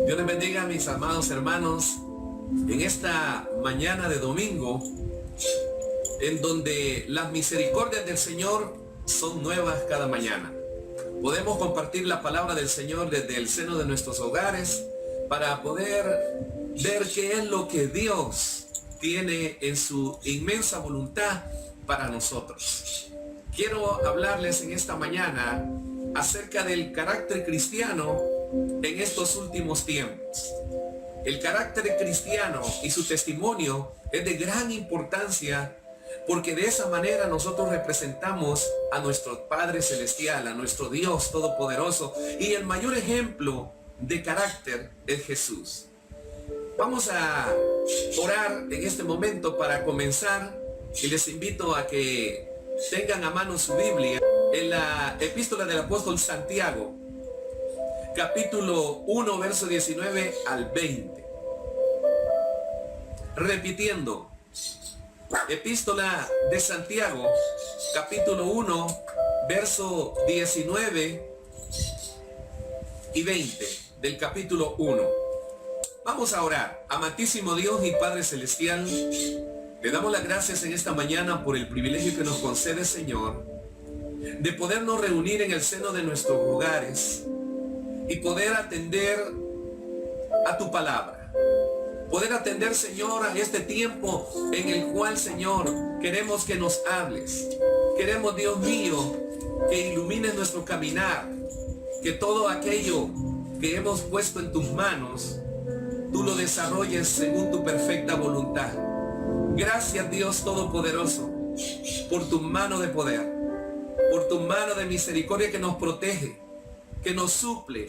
Dios les bendiga, mis amados hermanos, en esta mañana de domingo, en donde las misericordias del Señor son nuevas cada mañana. Podemos compartir la palabra del Señor desde el seno de nuestros hogares para poder ver qué es lo que Dios tiene en su inmensa voluntad para nosotros. Quiero hablarles en esta mañana acerca del carácter cristiano en estos últimos tiempos. El carácter cristiano y su testimonio es de gran importancia, porque de esa manera nosotros representamos a nuestro Padre Celestial, a nuestro Dios Todopoderoso, y el mayor ejemplo de carácter es Jesús. Vamos a orar en este momento para comenzar, y les invito a que tengan a mano su Biblia en la epístola del apóstol Santiago, capítulo 1, verso 19 al 20. Repitiendo, epístola de Santiago, capítulo 1, verso 19 y 20 del capítulo 1. Vamos a orar. Amantísimo Dios y Padre Celestial, le damos las gracias en esta mañana por el privilegio que nos concede, Señor, de podernos reunir en el seno de nuestros hogares y poder atender a tu palabra. Poder atender, Señor, a este tiempo en el cual, Señor, queremos que nos hables. Queremos, Dios mío, que ilumines nuestro caminar, que todo aquello que hemos puesto en tus manos, tú lo desarrolles según tu perfecta voluntad. Gracias, Dios Todopoderoso, por tu mano de poder, por tu mano de misericordia que nos protege, que nos suple,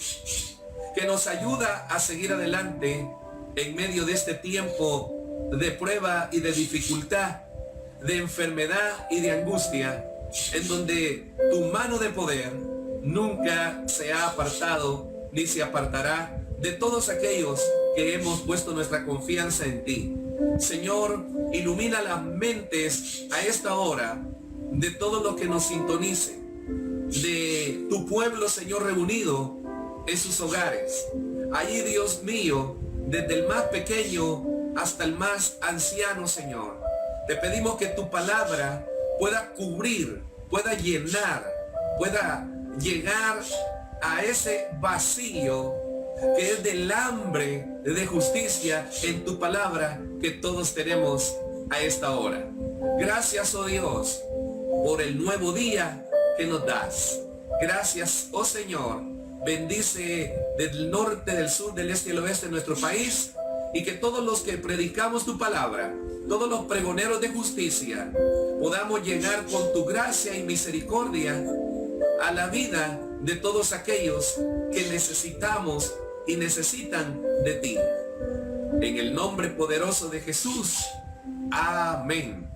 que nos ayuda a seguir adelante en medio de este tiempo de prueba y de dificultad, de enfermedad y de angustia, en donde tu mano de poder nunca se ha apartado ni se apartará de todos aquellos que hemos puesto nuestra confianza en ti. Señor, ilumina las mentes a esta hora de todo lo que nos sintonice, de tu pueblo, Señor, reunido en sus hogares. Allí, Dios mío, desde el más pequeño hasta el más anciano, Señor, te pedimos que tu palabra pueda cubrir, pueda llenar, pueda llegar a ese vacío que es del hambre de justicia en tu palabra que todos tenemos a esta hora. Gracias, oh Dios, por el nuevo día que nos das. Gracias, oh Señor. Bendice del norte, del sur, del este y del oeste de nuestro país, y que todos los que predicamos tu palabra, todos los pregoneros de justicia, podamos llegar con tu gracia y misericordia a la vida de todos aquellos que necesitamos y necesitan de ti. En el nombre poderoso de Jesús. Amén.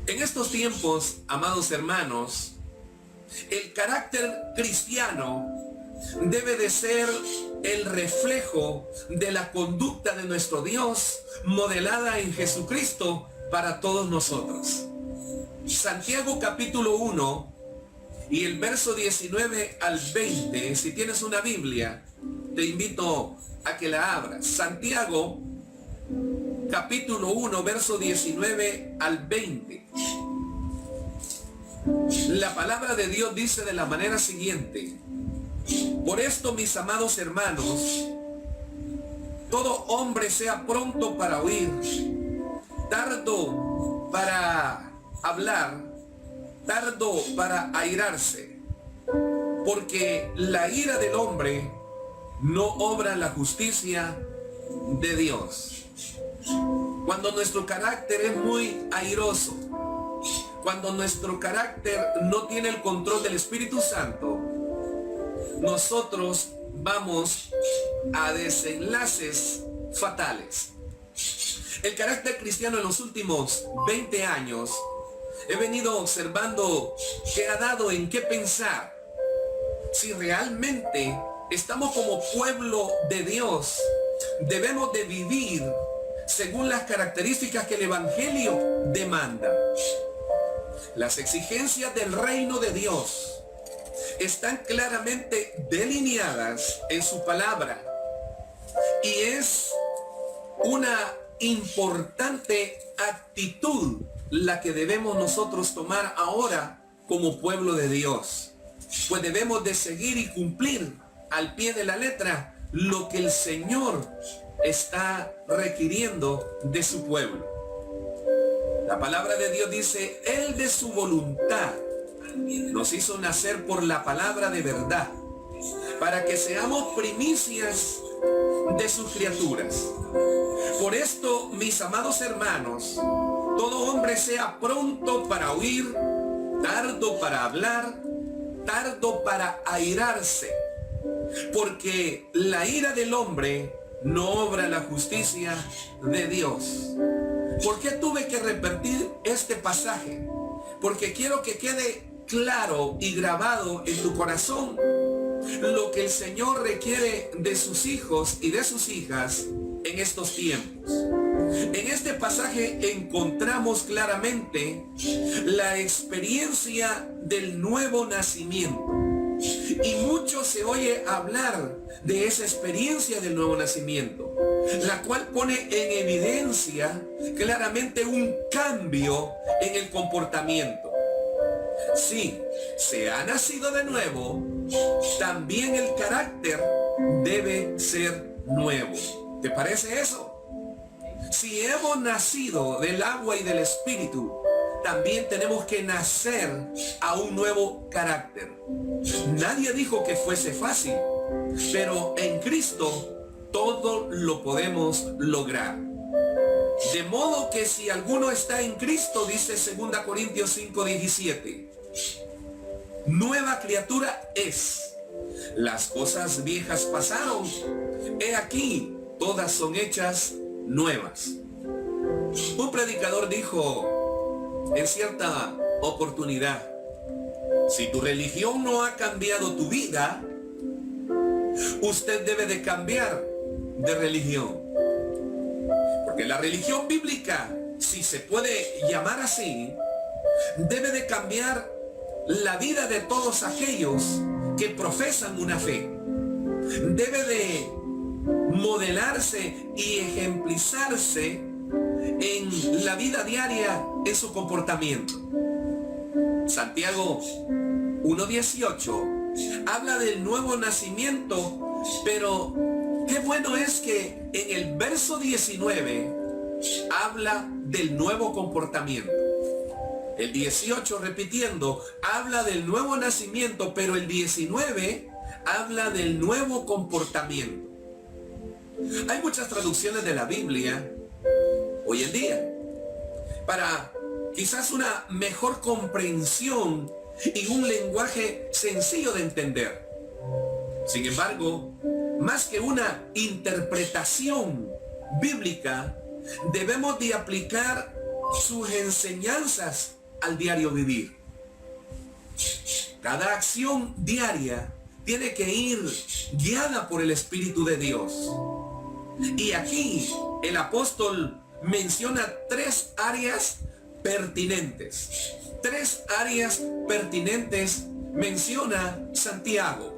En estos tiempos, amados hermanos, el carácter cristiano debe de ser el reflejo de la conducta de nuestro Dios modelada en Jesucristo para todos nosotros. Santiago capítulo 1 y el verso 19 al 20, si tienes una Biblia, te invito a que la abras. Santiago capítulo 1, verso 19 al 20. La palabra de Dios dice de la manera siguiente: por esto, mis amados hermanos, todo hombre sea pronto para oír, tardo para hablar, tardo para airarse, porque la ira del hombre no obra la justicia de Dios. Cuando nuestro carácter es muy airoso, cuando nuestro carácter no tiene el control del Espíritu Santo, nosotros vamos a desenlaces fatales. El carácter cristiano en los últimos 20 años he venido observando que ha dado en qué pensar si realmente estamos como pueblo de Dios. Debemos de vivir según las características que el Evangelio demanda. Las exigencias del reino de Dios están claramente delineadas en su palabra. Y es una importante actitud la que debemos nosotros tomar ahora como pueblo de Dios. Pues debemos de seguir y cumplir al pie de la letra lo que el Señor está requiriendo de su pueblo. La palabra de Dios dice, Él de su voluntad nos hizo nacer por la palabra de verdad, para que seamos primicias de sus criaturas. Por esto, mis amados hermanos, todo hombre sea pronto para oír, tardo para hablar, tardo para airarse, porque la ira del hombre no obra la justicia de Dios. ¿Por qué tuve que repetir este pasaje? Porque quiero que quede claro y grabado en tu corazón lo que el Señor requiere de sus hijos y de sus hijas en estos tiempos. En este pasaje encontramos claramente la experiencia del nuevo nacimiento. Y mucho se oye hablar de esa experiencia del nuevo nacimiento, la cual pone en evidencia claramente un cambio en el comportamiento. Si se ha nacido de nuevo, también el carácter debe ser nuevo. ¿Te parece eso? Si hemos nacido del agua y del espíritu, también tenemos que nacer a un nuevo carácter. Nadie dijo que fuese fácil, pero en Cristo todo lo podemos lograr. De modo que si alguno está en Cristo, dice 2 Corintios 5:17, nueva criatura es. Las cosas viejas pasaron, he aquí, todas son hechas nuevas. Un predicador dijo en cierta oportunidad, si tu religión no ha cambiado tu vida, usted debe de cambiar de religión. Porque la religión bíblica, si se puede llamar así, debe de cambiar la vida de todos aquellos que profesan una fe. Debe de modelarse y ejemplizarse en la vida diaria, en su comportamiento. Santiago 1:18 habla del nuevo nacimiento, pero qué bueno es que en el verso 19 habla del nuevo comportamiento. El 18, repitiendo, habla del nuevo nacimiento, pero el 19 habla del nuevo comportamiento. Hay muchas traducciones de la Biblia hoy en día para quizás una mejor comprensión y un lenguaje sencillo de entender. Sin embargo, más que una interpretación bíblica, debemos de aplicar sus enseñanzas al diario vivir. Cada acción diaria tiene que ir guiada por el Espíritu de Dios. Y aquí el apóstol menciona tres áreas pertinentes. Tres áreas pertinentes menciona Santiago.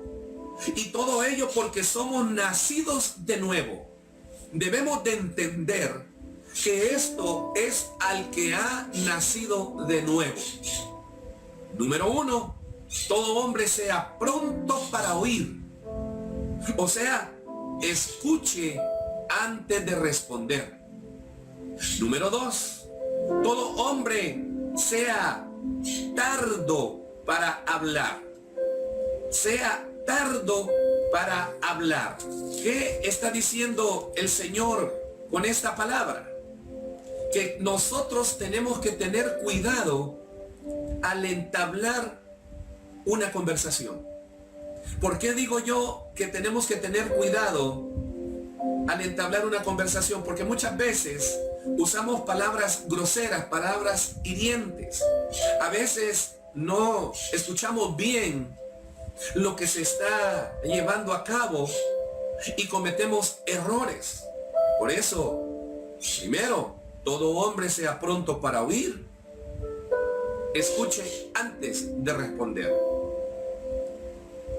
Y todo ello porque somos nacidos de nuevo. Debemos de entender que esto es al que ha nacido de nuevo. Número 1, todo hombre sea pronto para oír. O sea, escuche antes de responder. Número 2, todo hombre sea tardo para hablar. Sea tardo para hablar. ¿Qué está diciendo el Señor con esta palabra? Que nosotros tenemos que tener cuidado al entablar una conversación. ¿Por qué digo yo que tenemos que tener cuidado al entablar una conversación? Porque muchas veces usamos palabras groseras, palabras hirientes. A veces no escuchamos bien lo que se está llevando a cabo y cometemos errores. Por eso, primero, todo hombre sea pronto para oír. Escuche antes de responder.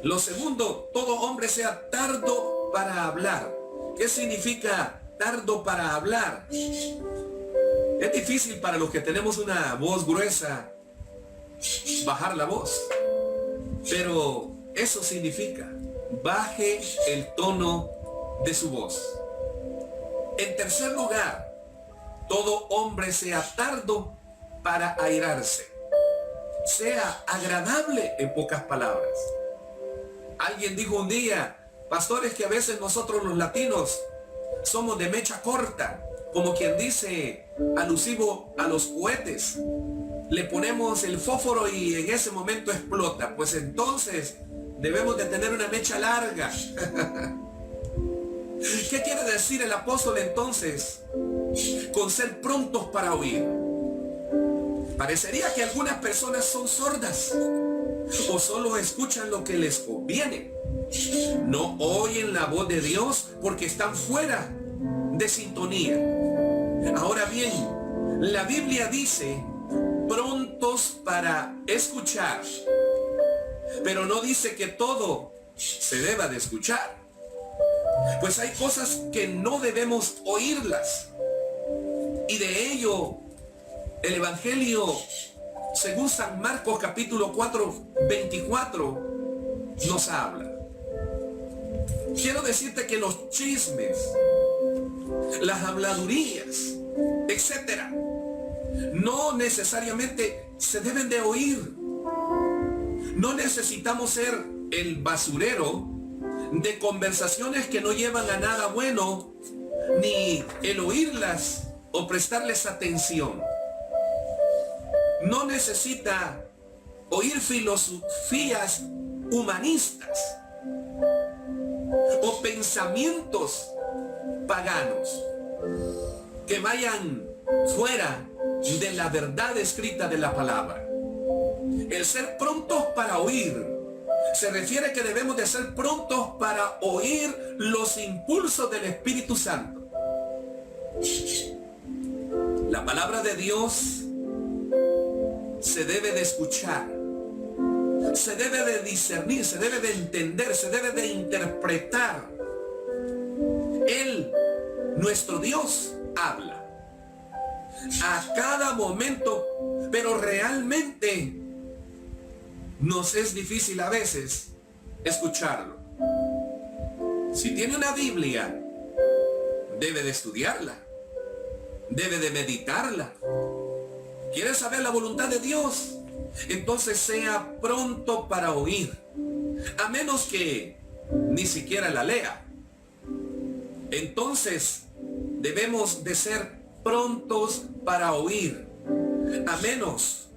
Lo segundo, todo hombre sea tardo para hablar. ¿Qué significa tardo para hablar? Es difícil para los que tenemos una voz gruesa bajar la voz, pero eso significa baje el tono de su voz. En tercer lugar, todo hombre sea tardo para airarse, sea agradable, en pocas palabras. Alguien dijo un día, pastores, que a veces nosotros los latinos somos de mecha corta, como quien dice, alusivo a los cohetes. Le ponemos el fósforo y en ese momento explota. Pues entonces debemos de tener una mecha larga. ¿Qué quiere decir el apóstol entonces con ser prontos para oír? Parecería que algunas personas son sordas o solo escuchan lo que les conviene. No oyen la voz de Dios porque están fuera de sintonía. Ahora bien, la Biblia dice prontos para escuchar, pero no dice que todo se deba de escuchar. Pues hay cosas que no debemos oírlas. Y de ello el Evangelio, según San Marcos capítulo 4, 24, nos habla. Quiero decirte que los chismes, las habladurías, etcétera, no necesariamente se deben de oír. No necesitamos ser el basurero de conversaciones que no llevan a nada bueno, ni el oírlas o prestarles atención. No necesita oír filosofías humanistas o pensamientos paganos que vayan fuera de la verdad escrita de la palabra. El ser prontos para oír se refiere a que debemos de ser prontos para oír los impulsos del Espíritu Santo. La palabra de Dios se debe de escuchar, se debe de discernir, se debe de entender, se debe de interpretar. Él, nuestro Dios, habla a cada momento, pero realmente nos es difícil a veces escucharlo. Si tiene una Biblia, debe de estudiarla, debe de meditarla. ¿Quiere saber la voluntad de Dios? Entonces sea pronto para oír, a menos que ni siquiera la lea. Entonces debemos de ser prontos para oír, a menos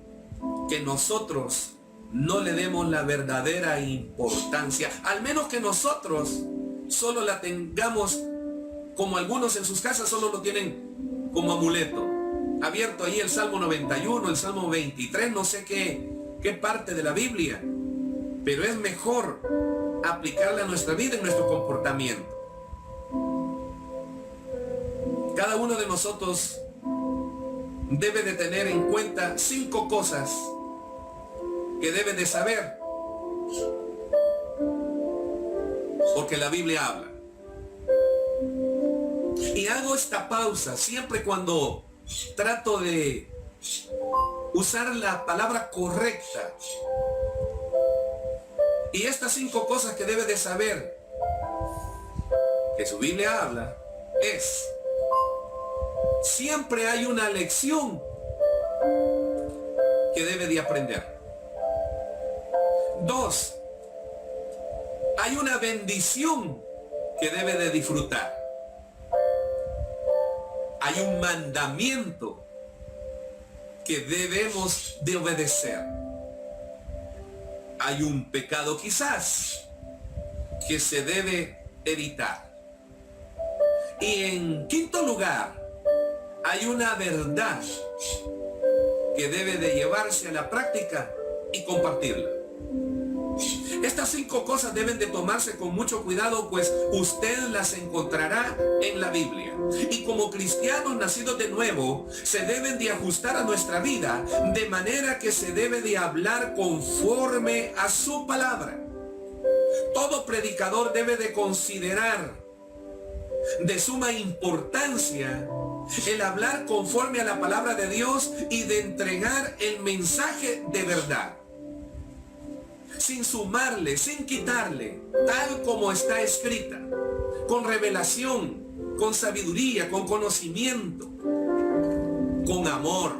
que nosotros no le demos la verdadera importancia, al menos que nosotros solo la tengamos, como algunos en sus casas solo lo tienen como amuleto, abierto ahí el Salmo 91, el Salmo 23, no sé qué parte de la Biblia, pero es mejor aplicarla a nuestra vida, en nuestro comportamiento. Cada uno de nosotros debe de tener en cuenta 5 cosas que debe de saber, porque la Biblia habla. Y hago esta pausa siempre cuando trato de usar la palabra correcta. Y estas 5 cosas que debe de saber que su Biblia habla es: siempre hay una lección que debe de aprender. 2, hay una bendición que debe de disfrutar. Hay un mandamiento que debemos de obedecer. Hay un pecado quizás que se debe evitar. Y en quinto lugar, hay una verdad que debe de llevarse a la práctica y compartirla. Estas 5 cosas deben de tomarse con mucho cuidado, pues usted las encontrará en la Biblia. Y como cristianos nacidos de nuevo, se deben de ajustar a nuestra vida, de manera que se debe de hablar conforme a su palabra. todo predicador debe de considerar de suma importancia el hablar conforme a la palabra de Dios y de entregar el mensaje de verdad, sin sumarle, sin quitarle, tal como está escrita, con revelación, con sabiduría, con conocimiento, con amor.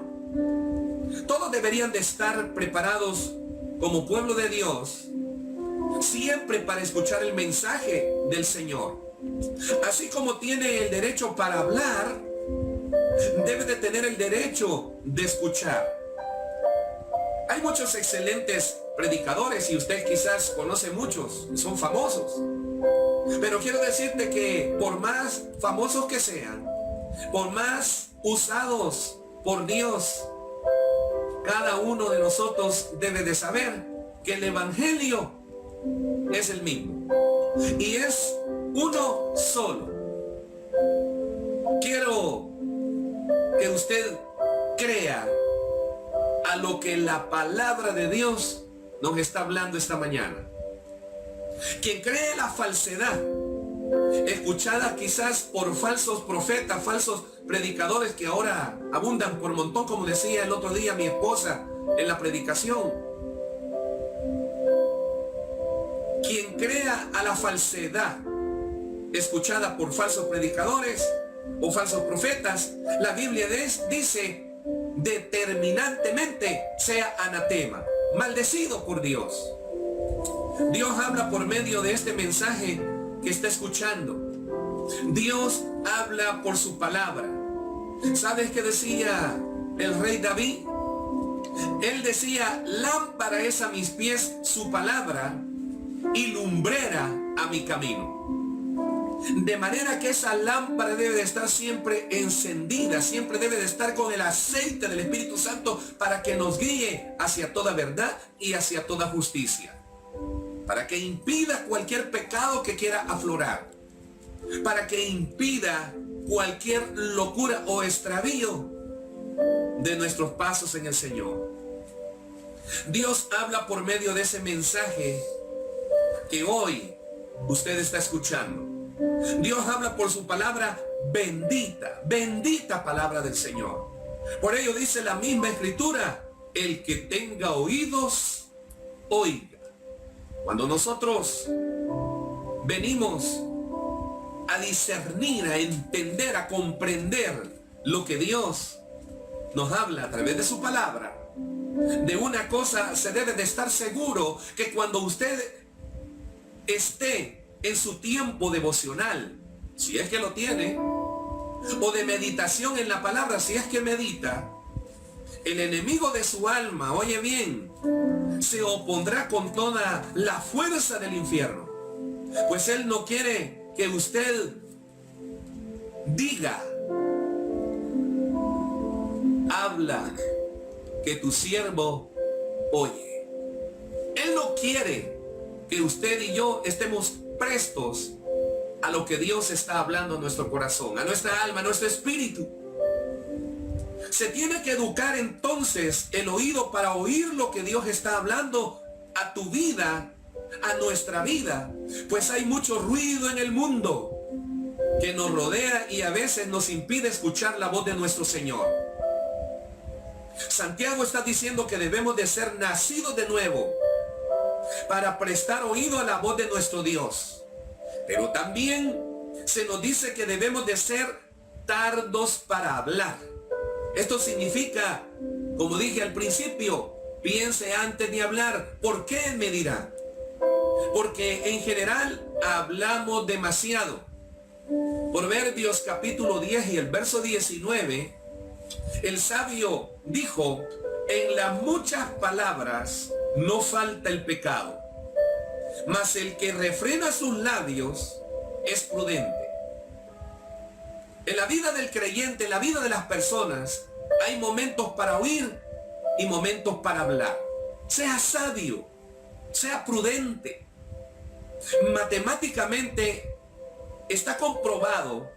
Todos deberían de estar preparados como pueblo de Dios, siempre para escuchar el mensaje del Señor. Así como tiene el derecho para hablar, debe de tener el derecho de escuchar. Hay muchos excelentes predicadores y usted quizás conoce muchos, son famosos. Pero quiero decirte que por más famosos que sean, por más usados por Dios, cada uno de nosotros debe de saber que el Evangelio es el mismo y es uno solo. Quiero que usted crea a lo que la palabra de Dios nos está hablando esta mañana. Quien cree la falsedad, escuchada quizás por falsos profetas, falsos predicadores que ahora abundan por montón, como decía el otro día mi esposa en la predicación. Quien crea a la falsedad, escuchada por falsos predicadores o falsos profetas, la Biblia dice determinantemente sea anatema, maldecido por Dios. Dios habla por medio de este mensaje que está escuchando. Dios habla por su palabra. ¿Sabes qué decía el rey David? Él decía: lámpara es a mis pies su palabra y lumbrera a mi camino. De manera que esa lámpara debe de estar siempre encendida, siempre debe de estar con el aceite del Espíritu Santo para que nos guíe hacia toda verdad y hacia toda justicia. Para que impida cualquier pecado que quiera aflorar. Para que impida cualquier locura o extravío de nuestros pasos en el Señor. Dios habla por medio de ese mensaje que hoy usted está escuchando. Dios habla por su palabra bendita, bendita palabra del Señor. Por ello dice la misma Escritura: el que tenga oídos, oiga. Cuando nosotros venimos a discernir, a entender, a comprender lo que Dios nos habla a través de su palabra, de una cosa se debe de estar seguro, que cuando usted esté en su tiempo devocional, si es que lo tiene, o de meditación en la palabra, si es que medita, el enemigo de su alma, oye bien, se opondrá con toda la fuerza del infierno. Pues él no quiere que usted diga: habla, que tu siervo oye. Él no quiere que usted y yo estemos prestos a lo que Dios está hablando a nuestro corazón, a nuestra alma, a nuestro espíritu. Se tiene que educar entonces el oído para oír lo que Dios está hablando a tu vida, a nuestra vida. Pues hay mucho ruido en el mundo que nos rodea y a veces nos impide escuchar la voz de nuestro Señor. Santiago está diciendo que debemos de ser nacidos de nuevo para prestar oído a la voz de nuestro Dios. Pero también se nos dice que debemos de ser tardos para hablar. Esto significa, como dije al principio, piense antes de hablar. ¿Por qué me dirá? Porque en general hablamos demasiado. Proverbios capítulo 10 y el verso 19, el sabio dijo: en las muchas palabras no falta el pecado, mas el que refrena sus labios es prudente. En la vida del creyente, en la vida de las personas, hay momentos para oír y momentos para hablar. Sea sabio, sea prudente. Matemáticamente está comprobado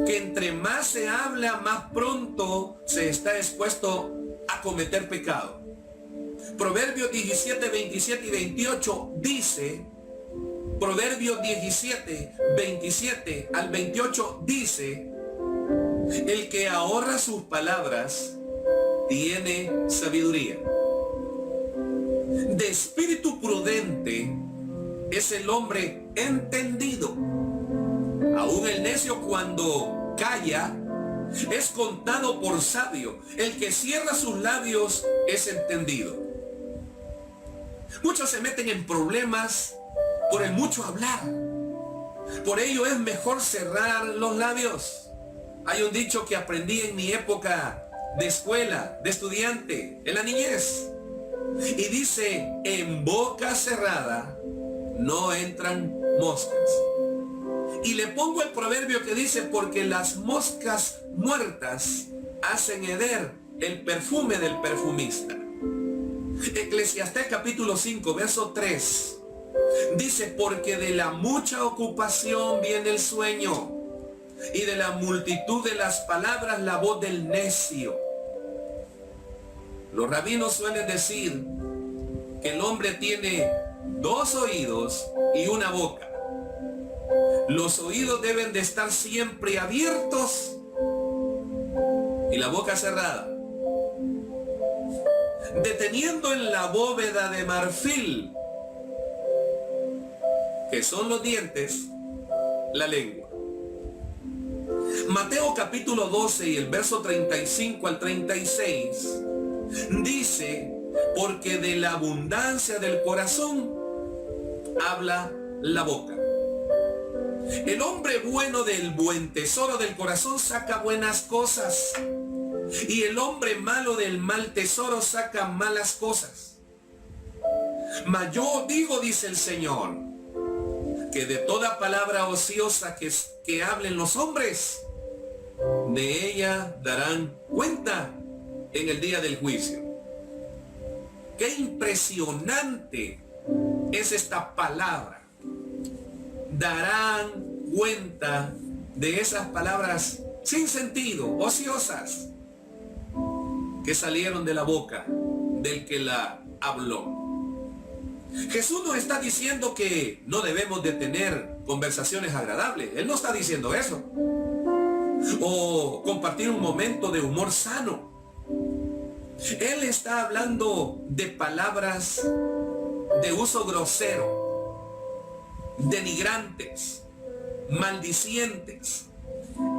que entre más se habla, más pronto se está expuesto a cometer pecado. Proverbios 17, 27 y 28 dice Proverbios 17, 27 al 28 dice: el que ahorra sus palabras tiene sabiduría. De espíritu prudente es el hombre entendido. Aún el necio, cuando calla, es contado por sabio. El que cierra sus labios es entendido. Muchos se meten en problemas por el mucho hablar. Por ello es mejor cerrar los labios. Hay un dicho que aprendí en mi época de escuela, de estudiante, en la niñez. Y dice: en boca cerrada no entran moscas. Y le pongo el proverbio que dice: porque las moscas muertas hacen heder el perfume del perfumista. Eclesiastés capítulo 5, verso 3. Dice: porque de la mucha ocupación viene el sueño, y de la multitud de las palabras la voz del necio. Los rabinos suelen decir que el hombre tiene dos oídos y una boca. Los oídos deben de estar siempre abiertos y la boca cerrada, deteniendo en la bóveda de marfil, que son los dientes, la lengua. Mateo capítulo 12 y el verso 35 al 36 dice: porque de la abundancia del corazón habla la boca. El hombre bueno del buen tesoro del corazón saca buenas cosas, y el hombre malo del mal tesoro saca malas cosas. Mas yo digo, dice el Señor, que de toda palabra ociosa que hablen los hombres, de ella darán cuenta en el día del juicio. Qué impresionante es esta palabra. Darán cuenta de esas palabras sin sentido, ociosas, que salieron de la boca del que la habló. Jesús no está diciendo que no debemos de tener conversaciones agradables. Él no está diciendo eso. O compartir un momento de humor sano. Él está hablando de palabras de uso grosero, denigrantes, maldicientes.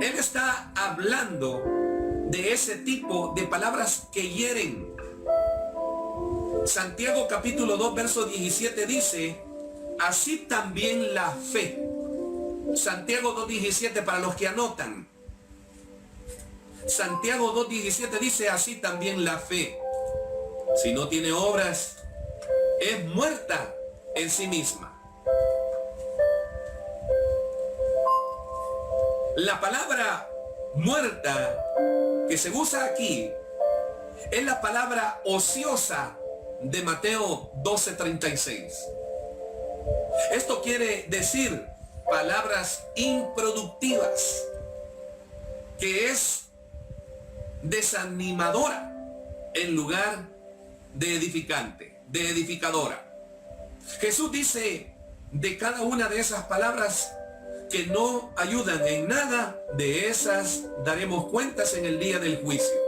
Él está hablando de ese tipo de palabras que hieren. Santiago capítulo 2 verso 17 dice: así también la fe. Santiago 2:17 para los que anotan. Santiago 2:17 dice: así también la fe, si no tiene obras, es muerta en sí misma. La palabra muerta que se usa aquí es la palabra ociosa de Mateo 12:36. Esto quiere decir palabras improductivas, que es desanimadora en lugar de edificante, de edificadora. Jesús dice de cada una de esas palabras que no ayudan en nada, de esas daremos cuentas en el día del juicio.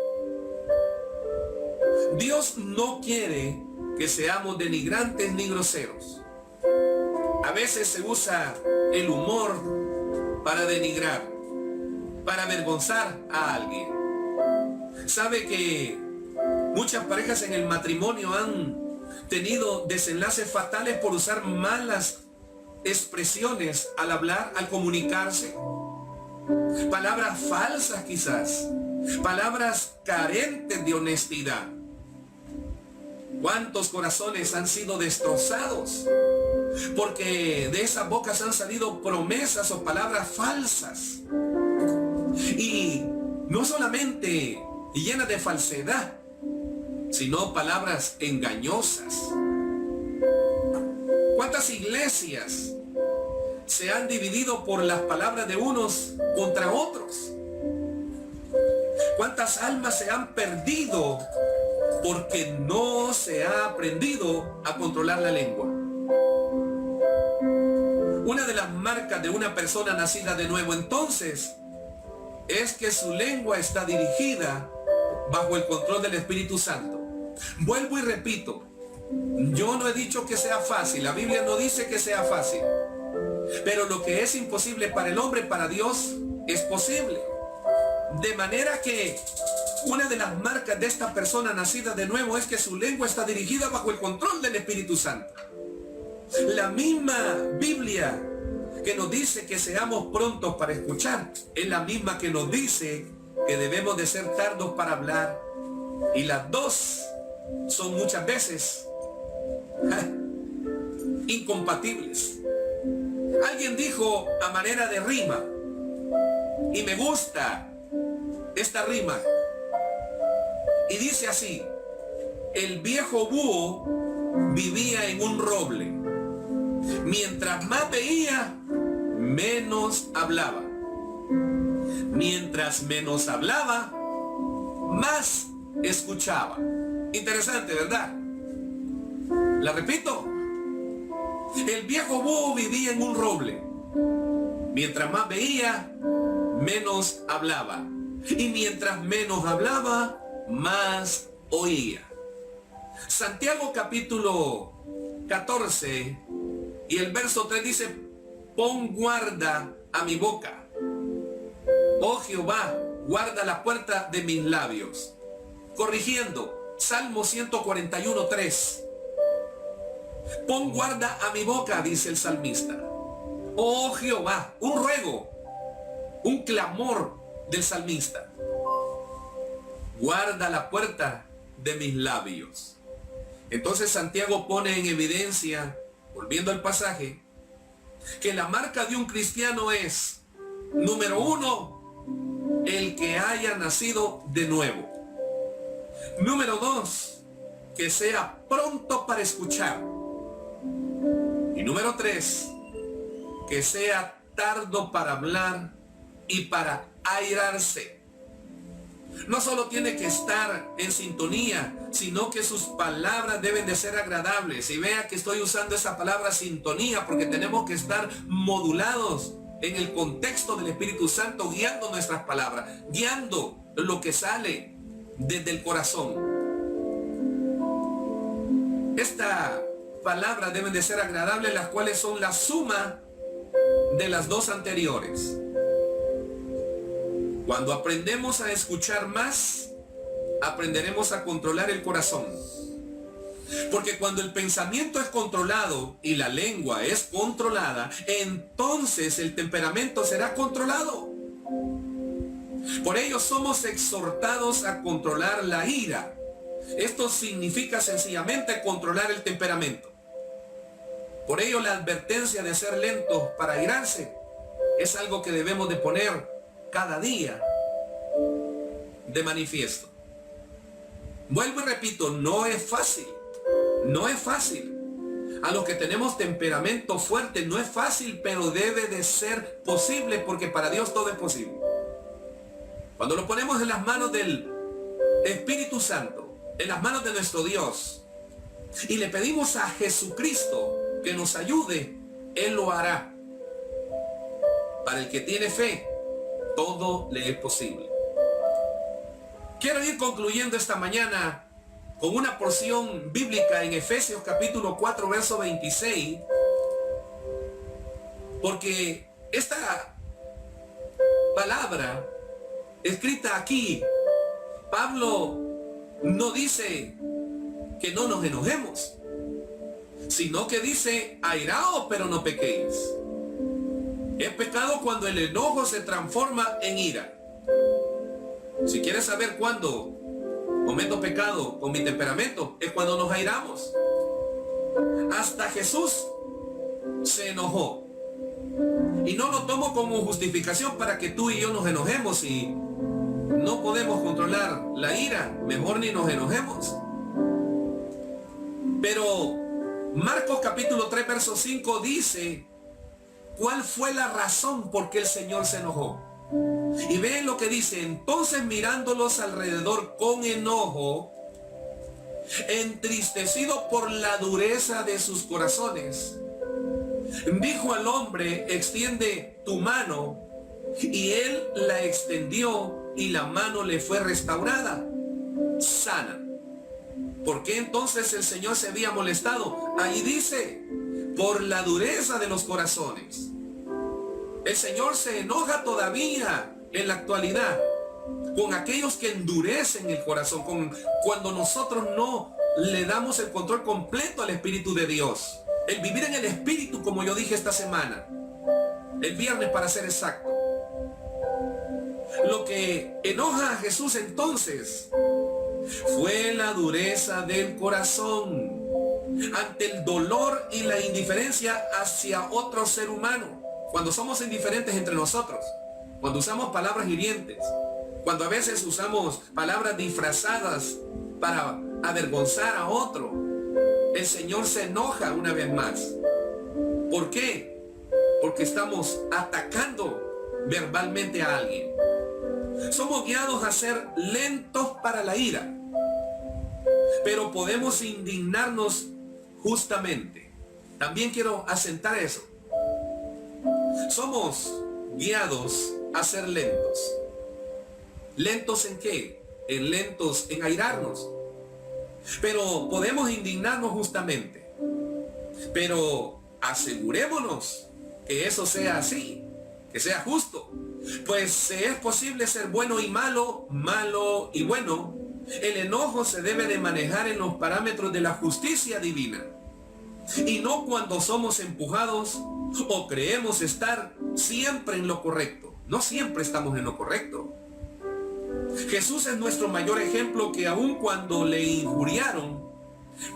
Dios no quiere que seamos denigrantes ni groseros. A veces se usa el humor para denigrar, para avergonzar a alguien. Sabe que muchas parejas en el matrimonio han tenido desenlaces fatales por usar malas expresiones al hablar, al comunicarse. Palabras falsas quizás, palabras carentes de honestidad. ¿Cuántos corazones han sido destrozados? Porque de esas bocas han salido promesas o palabras falsas. Y no solamente llenas de falsedad, sino palabras engañosas. ¿Cuántas iglesias se han dividido por las palabras de unos contra otros? ¿Cuántas almas se han perdido porque no se ha aprendido a controlar la lengua? Una de las marcas de una persona nacida de nuevo entonces es que su lengua está dirigida bajo el control del Espíritu Santo. Vuelvo y repito, yo no he dicho que sea fácil, la Biblia no dice que sea fácil, pero lo que es imposible para el hombre, para Dios es posible. De manera que una de las marcas de esta persona nacida de nuevo es que su lengua está dirigida bajo el control del Espíritu Santo. La misma Biblia que nos dice que seamos prontos para escuchar es la misma que nos dice que debemos de ser tardos para hablar, y las dos son muchas veces incompatibles. Alguien dijo a manera de rima, y me gusta esta rima, y dice así: el viejo búho vivía en un roble, mientras más veía, menos hablaba. Mientras menos hablaba, más escuchaba. Interesante, ¿verdad? La repito. El viejo búho vivía en un roble. Mientras más veía, menos hablaba. Y mientras menos hablaba, más oía. Santiago capítulo 14 y el verso 3 dice: pon guarda a mi boca. Oh Jehová, guarda la puerta de mis labios. Corrigiendo, Salmo 141:3. Pon guarda a mi boca, dice el salmista. Oh Jehová, un ruego, un clamor del salmista. Guarda la puerta de mis labios. Entonces Santiago pone en evidencia, volviendo al pasaje, que la marca de un cristiano es, número 1, el que haya nacido de nuevo. Número 2, que sea pronto para escuchar. Y número 3, que sea tardo para hablar y para airarse. No solo tiene que estar en sintonía, sino que sus palabras deben de ser agradables. Y vea que estoy usando esa palabra sintonía porque tenemos que estar modulados en el contexto del Espíritu Santo, guiando nuestras palabras, guiando lo que sale desde el corazón. Esta palabra deben de ser agradables, las cuales son la suma de las dos anteriores. Cuando aprendemos a escuchar más, aprenderemos a controlar el corazón. Porque cuando el pensamiento es controlado y la lengua es controlada, entonces el temperamento será controlado. Por ello somos exhortados a controlar la ira. Esto significa sencillamente controlar el temperamento. Por ello la advertencia de ser lentos para airarse es algo que debemos de poner cada día de manifiesto. Vuelvo y repito, no es fácil. No es fácil. A los que tenemos temperamento fuerte no es fácil, pero debe de ser posible, porque para Dios todo es posible. Cuando lo ponemos en las manos del Espíritu Santo, en las manos de nuestro Dios, y le pedimos a Jesucristo que nos ayude, Él lo hará. Para el que tiene fe, todo le es posible. Quiero ir concluyendo esta mañana con una porción bíblica en Efesios capítulo 4, verso 26, porque esta palabra escrita aquí, Pablo no dice que no nos enojemos, sino que dice: airaos, pero no pequéis. Es pecado cuando el enojo se transforma en ira. Si quieres saber cuándo cometo pecado con mi temperamento, es cuando nos airamos. Hasta Jesús se enojó. Y no lo tomo como justificación para que tú y yo nos enojemos. Y no podemos controlar la ira, mejor ni nos enojemos. Pero Marcos capítulo 3, verso 5 dice cuál fue la razón por qué el Señor se enojó. Y ven lo que dice: entonces mirándolos alrededor con enojo, entristecido por la dureza de sus corazones, Dijo al hombre, extiende tu mano, y él la extendió y la mano le fue restaurada, sana. ¿Por qué entonces el Señor se había molestado? Ahí dice, por la dureza de los corazones. El Señor se enoja todavía en la actualidad con aquellos que endurecen el corazón, cuando nosotros no le damos el control completo al Espíritu de Dios. El vivir en el Espíritu, como yo dije esta semana, el viernes para ser exacto. Lo que enoja a Jesús entonces fue la dureza del corazón ante el dolor y la indiferencia hacia otro ser humano. Cuando somos indiferentes entre nosotros, cuando usamos palabras hirientes, cuando a veces usamos palabras disfrazadas para avergonzar a otro, el Señor se enoja una vez más. ¿Por qué? Porque estamos atacando verbalmente a alguien. Somos guiados a ser lentos para la ira, pero podemos indignarnos justamente. También quiero asentar eso. Somos guiados a ser lentos. ¿Lentos en qué? Lentos en airarnos. Pero podemos indignarnos justamente. Pero asegurémonos que eso sea así, que sea justo. Pues es posible ser bueno y malo, malo y bueno. El enojo se debe de manejar en los parámetros de la justicia divina. Y no cuando somos empujados o creemos estar siempre en lo correcto. No siempre estamos en lo correcto. Jesús es nuestro mayor ejemplo, que aun cuando le injuriaron,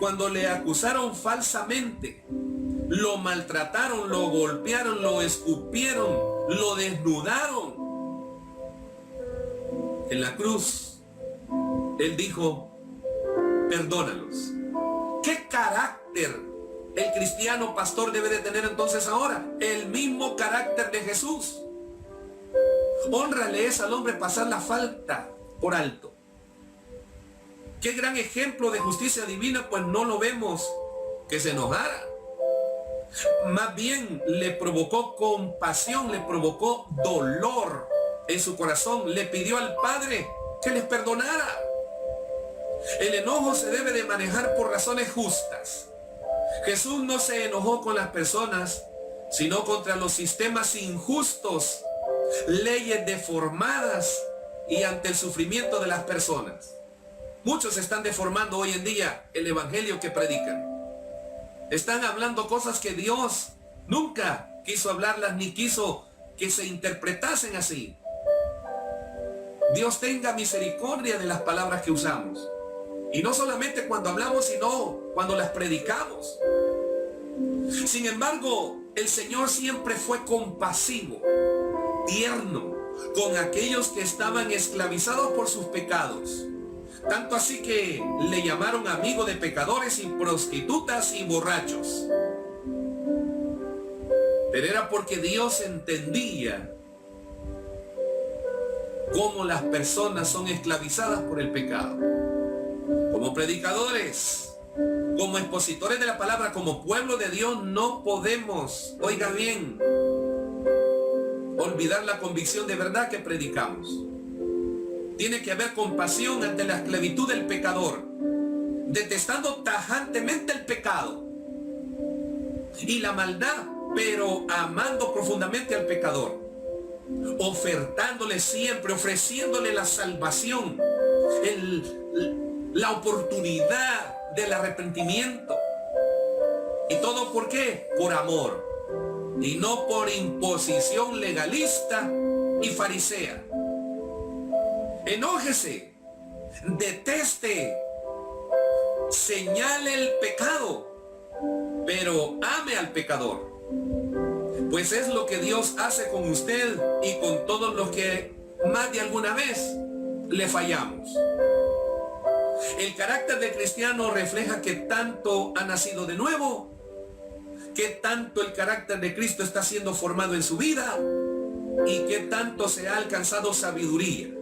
cuando le acusaron falsamente, lo maltrataron, lo golpearon, lo escupieron, lo desnudaron, en la cruz, Él dijo, perdónalos. ¿Qué carácter el cristiano pastor debe de tener entonces ahora? El mismo carácter de Jesús. Hónrale es al hombre pasar la falta por alto. Qué gran ejemplo de justicia divina, pues no lo vemos que se enojara. Más bien le provocó compasión, le provocó dolor en su corazón. Le pidió al Padre que les perdonara. El enojo se debe de manejar por razones justas. Jesús no se enojó con las personas, sino contra los sistemas injustos, leyes deformadas y ante el sufrimiento de las personas. Muchos están deformando hoy en día el evangelio que predican. Están hablando cosas que Dios nunca quiso hablarlas ni quiso que se interpretasen así. Dios tenga misericordia de las palabras que usamos. Y no solamente cuando hablamos, sino cuando las predicamos. Sin embargo, el Señor siempre fue compasivo, tierno, con aquellos que estaban esclavizados por sus pecados. Tanto así que le llamaron amigo de pecadores y prostitutas y borrachos. Pero era porque Dios entendía cómo las personas son esclavizadas por el pecado. Como predicadores, como expositores de la palabra, como pueblo de Dios, no podemos, oiga bien, olvidar la convicción de verdad que predicamos. Tiene que haber compasión ante la esclavitud del pecador, detestando tajantemente el pecado y la maldad, pero amando profundamente al pecador, ofertándole siempre, ofreciéndole la salvación, la oportunidad del arrepentimiento. ¿Y todo por qué? Por amor, y no por imposición legalista y farisea. Enójese, deteste, señale el pecado, pero ame al pecador. Pues es lo que Dios hace con usted y con todos los que más de alguna vez le fallamos. El carácter del cristiano refleja que tanto ha nacido de nuevo, que tanto el carácter de Cristo está siendo formado en su vida y que tanto se ha alcanzado sabiduría.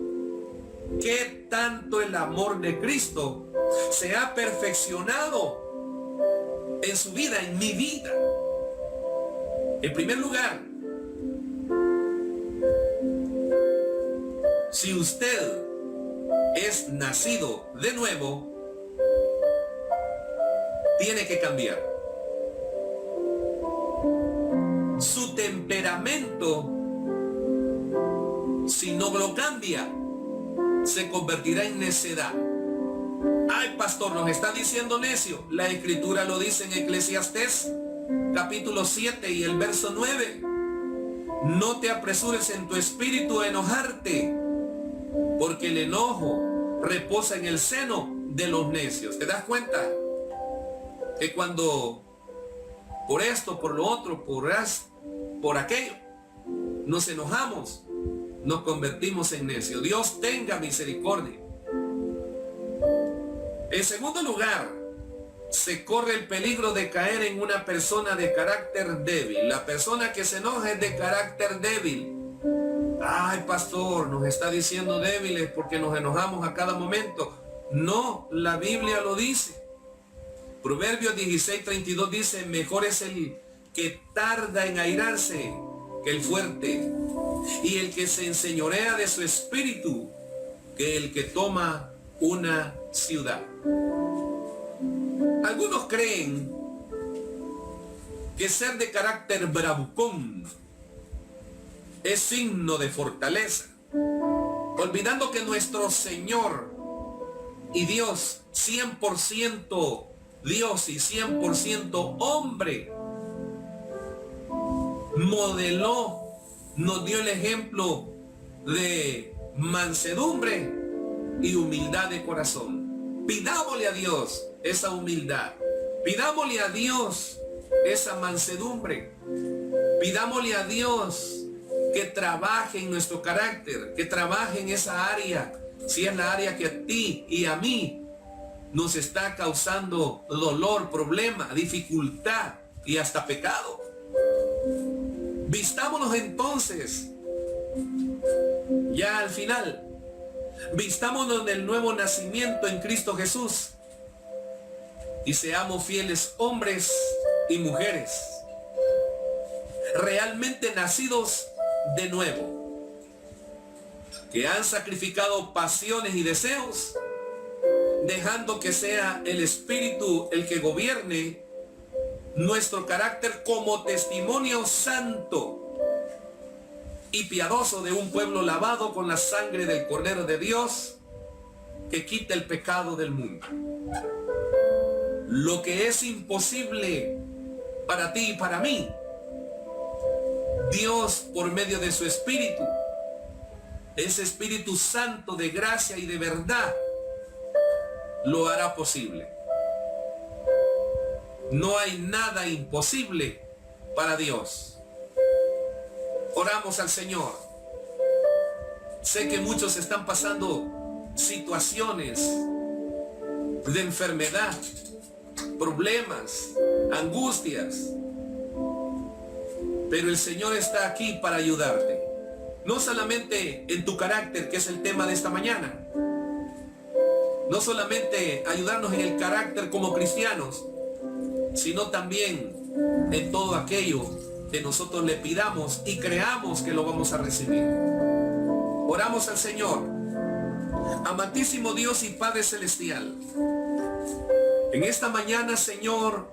Qué tanto el amor de Cristo se ha perfeccionado en su vida, en mi vida. En primer lugar, si usted es nacido de nuevo, tiene que cambiar. Su temperamento, si no lo cambia, se convertirá en necedad. Ay, pastor, nos está diciendo necio. La escritura lo dice en Eclesiastés capítulo 7 y el verso 9. No te apresures en tu espíritu a enojarte, porque el enojo reposa en el seno de los necios. ¿Te das cuenta? Que cuando por esto, por lo otro, por aquello, nos enojamos, nos convertimos en necios. Dios tenga misericordia. En segundo lugar, se corre el peligro de caer en una persona de carácter débil. La persona que se enoja es de carácter débil. Ay, pastor, nos está diciendo débiles porque nos enojamos a cada momento. No, la Biblia lo dice. Proverbios 16:32 dice, mejor es el que tarda en airarse que el fuerte, y el que se enseñorea de su espíritu que el que toma una ciudad. Algunos creen que ser de carácter bravucón es signo de fortaleza, olvidando que nuestro Señor y Dios, 100% Dios y 100% hombre, modeló, nos dio el ejemplo de mansedumbre y humildad de corazón. Pidámosle a Dios esa humildad, pidámosle a Dios esa mansedumbre, pidámosle a Dios que trabaje en nuestro carácter, que trabaje en esa área, si es la área que a ti y a mí nos está causando dolor, problema, dificultad y hasta pecado. Vistámonos entonces, ya al final, vistámonos del nuevo nacimiento en Cristo Jesús y seamos fieles hombres y mujeres, realmente nacidos de nuevo, que han sacrificado pasiones y deseos, dejando que sea el Espíritu el que gobierne nuestro carácter como testimonio santo y piadoso de un pueblo lavado con la sangre del Cordero de Dios que quita el pecado del mundo. Lo que es imposible para ti y para mí, Dios por medio de su Espíritu, ese Espíritu Santo de gracia y de verdad, lo hará posible. No hay nada imposible para Dios. Oramos al Señor. Sé que muchos están pasando situaciones de enfermedad, problemas, angustias, pero el Señor está aquí para ayudarte. No solamente en tu carácter, que es el tema de esta mañana. No solamente ayudarnos en el carácter como cristianos, sino también en todo aquello que nosotros le pidamos y creamos que lo vamos a recibir. Oramos al Señor. Amantísimo Dios y Padre Celestial, en esta mañana, Señor,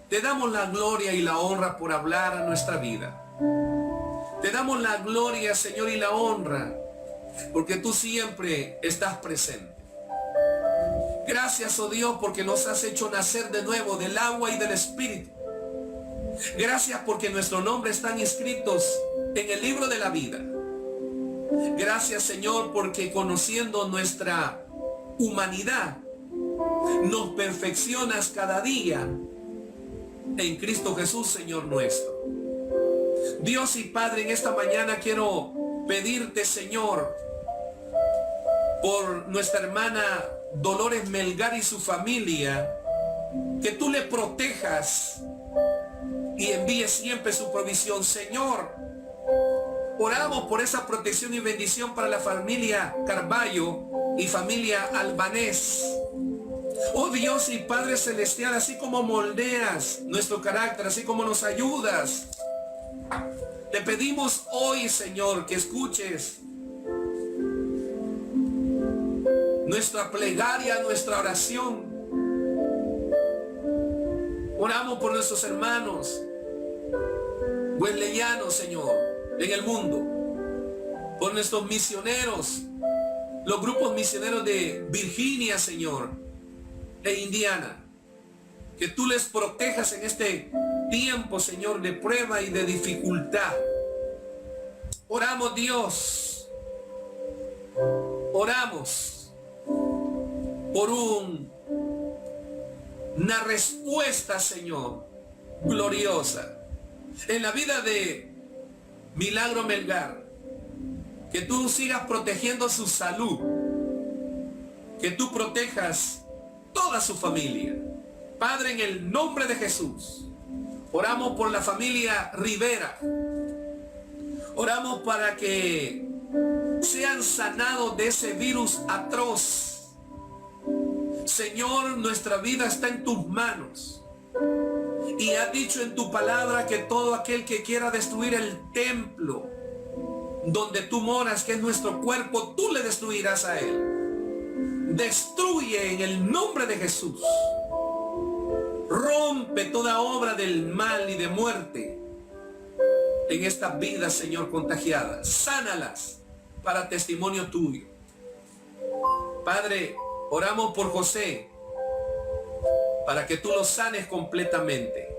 te damos la gloria y la honra por hablar a nuestra vida. Te damos la gloria, Señor, y la honra, porque tú siempre estás presente. Gracias, oh Dios, porque nos has hecho nacer de nuevo del agua y del Espíritu. Gracias porque nuestros nombres están inscritos en el libro de la vida. Gracias, Señor, porque conociendo nuestra humanidad, nos perfeccionas cada día en Cristo Jesús, Señor nuestro. Dios y Padre, en esta mañana quiero pedirte, Señor, por nuestra hermana Dolores Melgar y su familia, que tú le protejas y envíes siempre su provisión. Señor, oramos por esa protección y bendición para la familia Carballo y familia Albanés. Oh Dios y Padre Celestial, así como moldeas nuestro carácter, así como nos ayudas Te pedimos hoy, Señor, que escuches nuestra plegaria, nuestra oración. Oramos por nuestros hermanos wesleyanos, Señor, en el mundo. Por nuestros misioneros, los grupos misioneros de Virginia, Señor, e Indiana. Que tú les protejas en este tiempo, Señor, de prueba y de dificultad. Oramos, Dios. Oramos por una respuesta, Señor, gloriosa en la vida de Milagro Melgar. Que tú sigas protegiendo su salud. Que tú protejas toda su familia. Padre, en el nombre de Jesús, oramos por la familia Rivera. Oramos para que sean sanados de ese virus atroz. Señor, nuestra vida está en tus manos. Y has dicho en tu palabra que todo aquel que quiera destruir el templo donde tú moras, que es nuestro cuerpo, tú le destruirás a él. Destruye en el nombre de Jesús. Rompe toda obra del mal y de muerte en estas vidas, Señor, contagiadas. Sánalas para testimonio tuyo. Padre, oramos por José para que tú lo sanes completamente.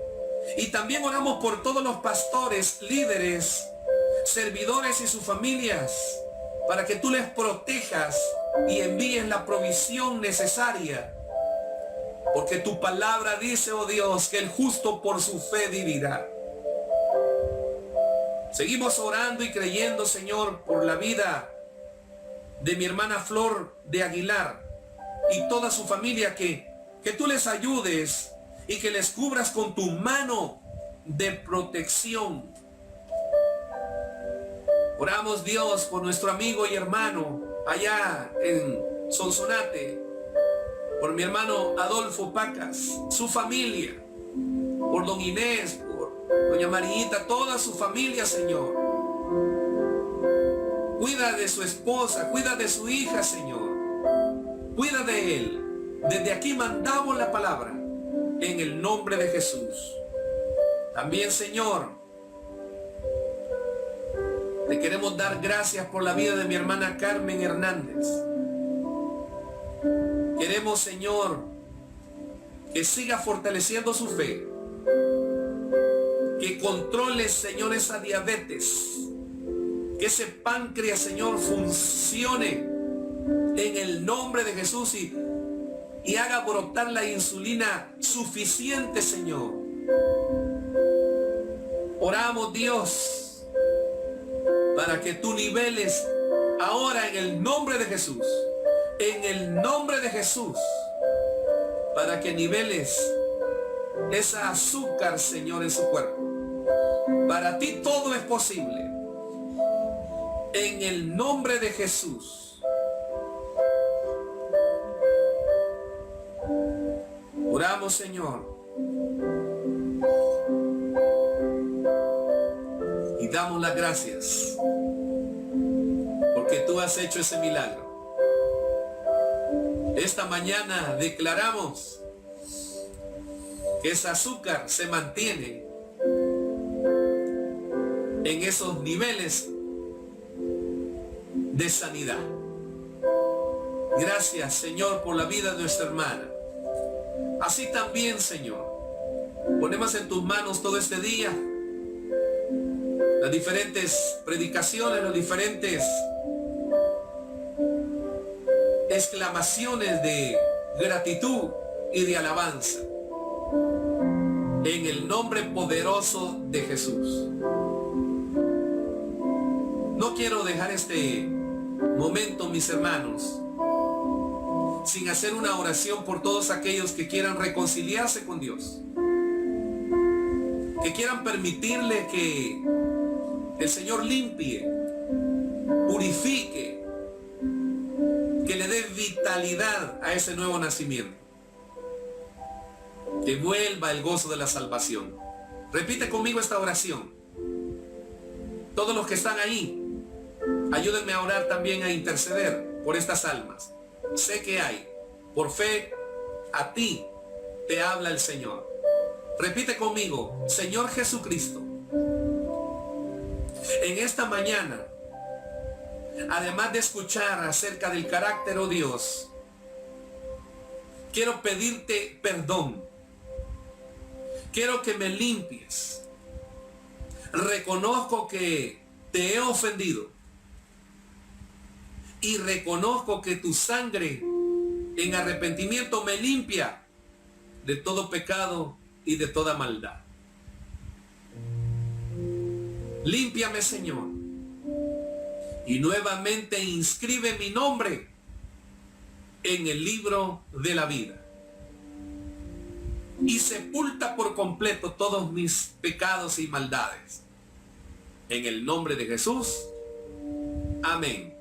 Y también oramos por todos los pastores, líderes, servidores y sus familias, para que tú les protejas y envíes la provisión necesaria. Porque tu palabra dice, oh Dios, que el justo por su fe vivirá. Seguimos orando y creyendo, Señor, por la vida de mi hermana Flor de Aguilar y toda su familia, que tú les ayudes y que les cubras con tu mano de protección. Oramos, Dios, por nuestro amigo y hermano allá en Sonsonate, por mi hermano Adolfo Pacas, su familia, por don Inés, por doña Marita, toda su familia, Señor. Cuida de su esposa, cuida de su hija, Señor. Cuida de él. Desde aquí mandamos la palabra en el nombre de Jesús. También, Señor, te queremos dar gracias por la vida de mi hermana Carmen Hernández. Queremos, Señor, que siga fortaleciendo su fe. Que controle, Señor, esa diabetes. Que ese páncreas, Señor, funcione en el nombre de Jesús y haga brotar la insulina suficiente, Señor. Oramos, Dios, para que tú niveles ahora en el nombre de Jesús. En el nombre de Jesús, para que niveles esa azúcar, Señor, en su cuerpo. Para ti todo es posible. En el nombre de Jesús. Oramos, Señor. Y damos las gracias. Porque tú has hecho ese milagro. Esta mañana declaramos que ese azúcar se mantiene en esos niveles de sanidad. Gracias, Señor, por la vida de nuestra hermana. Así también, Señor, ponemos en tus manos todo este día las diferentes predicaciones, los diferentes exclamaciones de gratitud y de alabanza en el nombre poderoso de Jesús. No quiero dejar este momento, mis hermanos, sin hacer una oración por todos aquellos que quieran reconciliarse con Dios, que quieran permitirle que el Señor limpie, purifique, que le dé vitalidad a ese nuevo nacimiento, que vuelva el gozo de la salvación. Repite conmigo esta oración. Todos los que están ahí, ayúdenme a orar también, a interceder por estas almas. Sé que hay. Por fe, a ti te habla el Señor. Repite conmigo: Señor Jesucristo, en esta mañana, además de escuchar acerca del carácter, oh Dios, quiero pedirte perdón. Quiero que me limpies. Reconozco que te he ofendido. Y reconozco que tu sangre en arrepentimiento me limpia de todo pecado y de toda maldad. Límpiame, Señor, y nuevamente inscribe mi nombre en el libro de la vida. Y sepulta por completo todos mis pecados y maldades. En el nombre de Jesús. Amén.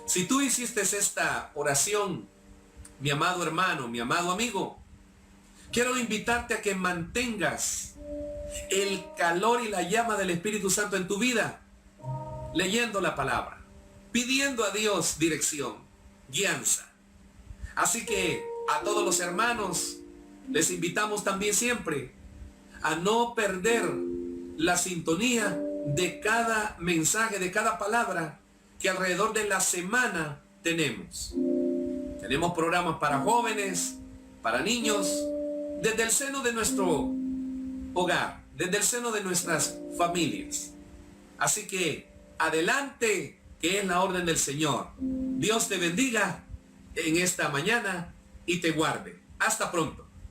Si tú hiciste esta oración, mi amado hermano, mi amado amigo, quiero invitarte a que mantengas el calor y la llama del Espíritu Santo en tu vida, leyendo la palabra, pidiendo a Dios dirección, guianza. Así que a todos los hermanos les invitamos también siempre a no perder la sintonía de cada mensaje, de cada palabra que alrededor de la semana tenemos. Tenemos programas para jóvenes, para niños, desde el seno de nuestro hogar, desde el seno de nuestras familias. Así que adelante, que es la orden del Señor. Dios te bendiga en esta mañana y te guarde. Hasta pronto.